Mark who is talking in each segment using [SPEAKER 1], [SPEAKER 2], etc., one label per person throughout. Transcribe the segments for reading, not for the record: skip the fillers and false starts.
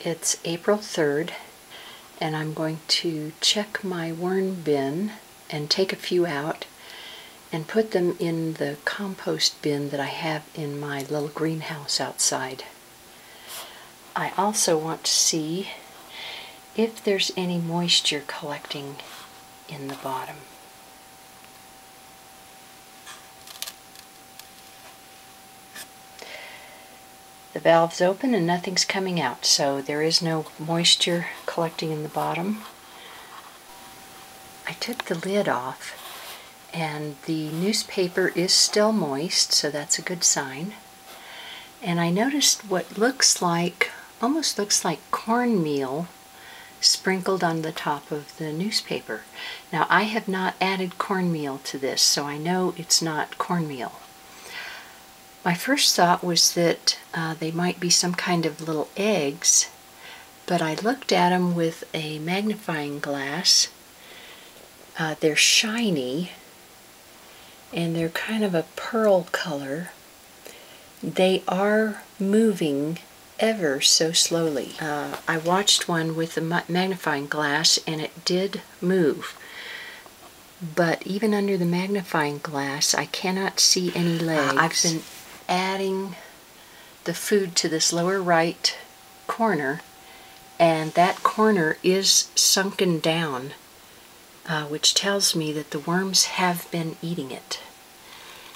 [SPEAKER 1] It's April 3rd, and I'm going to check my worm bin and take a few out and put them in the compost bin that I have in my little greenhouse outside. I also want to see if there's any moisture collecting in the bottom. The valve's open and nothing's coming out, so there is no moisture collecting in the bottom. I took the lid off and the newspaper is still moist, so that's a good sign. And I noticed what almost looks like cornmeal sprinkled on the top of the newspaper. Now, I have not added cornmeal to this, so I know it's not cornmeal. My first thought was that they might be some kind of little eggs, but I looked at them with a magnifying glass. They're shiny, and they're kind of a pearl color. They are moving ever so slowly. I watched one with a magnifying glass, and it did move. But even under the magnifying glass, I cannot see any legs. I've been adding the food to this lower right corner, and that corner is sunken down, which tells me that the worms have been eating it.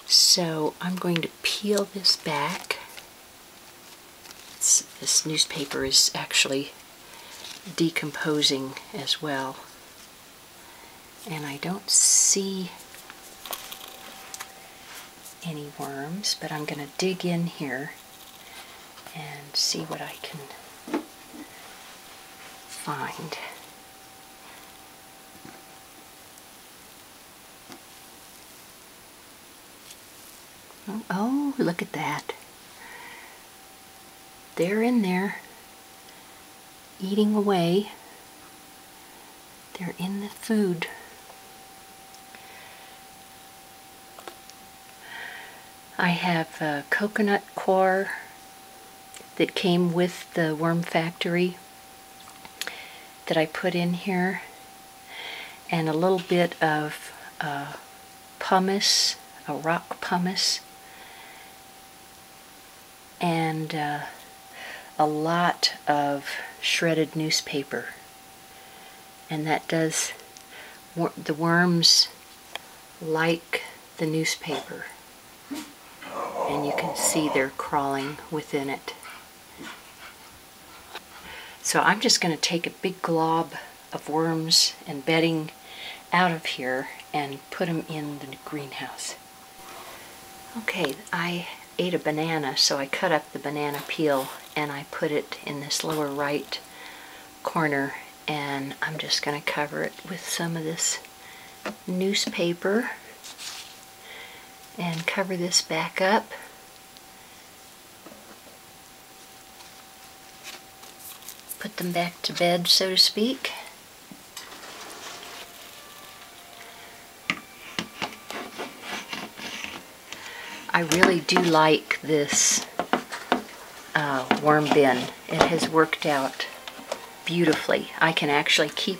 [SPEAKER 1] So I'm going to peel this back. This newspaper is actually decomposing as well, and I don't see any worms, but I'm going to dig in here and see what I can find. Oh, look at that. They're in there, eating away. They're in the food. I have a coconut coir that came with the worm factory that I put in here, and a little bit of pumice, a rock pumice, and a lot of shredded newspaper. And that does, the worms like the newspaper. And you can see they're crawling within it. So I'm just going to take a big glob of worms and bedding out of here and put them in the greenhouse. Okay, I ate a banana, so I cut up the banana peel and I put it in this lower right corner, and I'm just going to cover it with some of this newspaper and cover this back up. Put them back to bed, so to speak. I really do like this worm bin. It has worked out beautifully. I can actually keep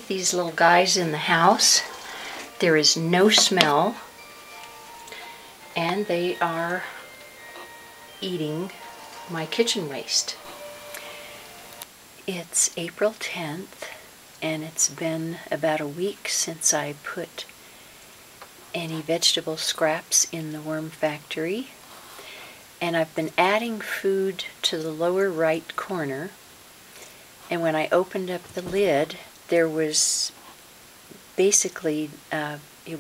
[SPEAKER 1] these little guys in the house. There is no smell, and they are eating my kitchen waste. It's April 10th, and it's been about a week since I put any vegetable scraps in the worm factory, and I've been adding food to the lower right corner, and when I opened up the lid, there was basically it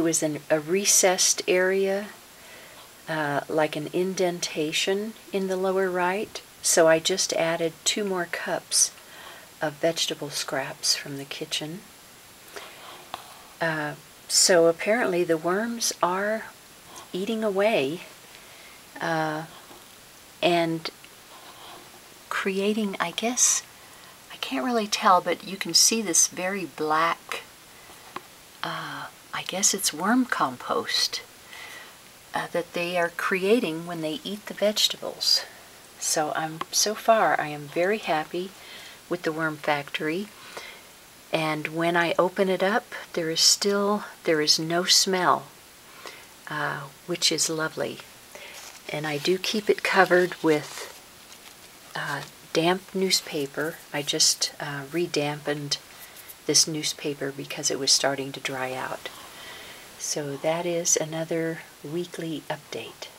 [SPEAKER 1] was a recessed area, like an indentation in the lower right. So I just added 2 more cups of vegetable scraps from the kitchen. So apparently the worms are eating away and creating, I guess, I can't really tell, but you can see this very black, I guess it's worm compost that they are creating when they eat the vegetables. So so far I am very happy with the worm factory. And when I open it up, there is no smell, which is lovely. And I do keep it covered with damp newspaper. I just re-dampened this newspaper because it was starting to dry out. So that is another weekly update.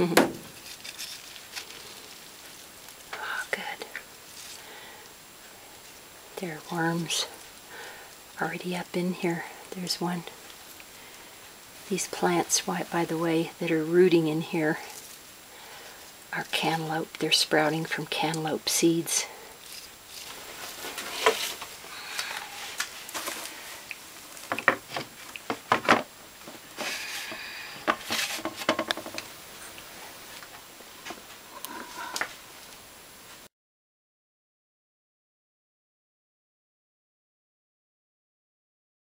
[SPEAKER 1] Oh, good. There are worms already up in here. There's one. These plants, by the way, that are rooting in here are cantaloupe. They're sprouting from cantaloupe seeds.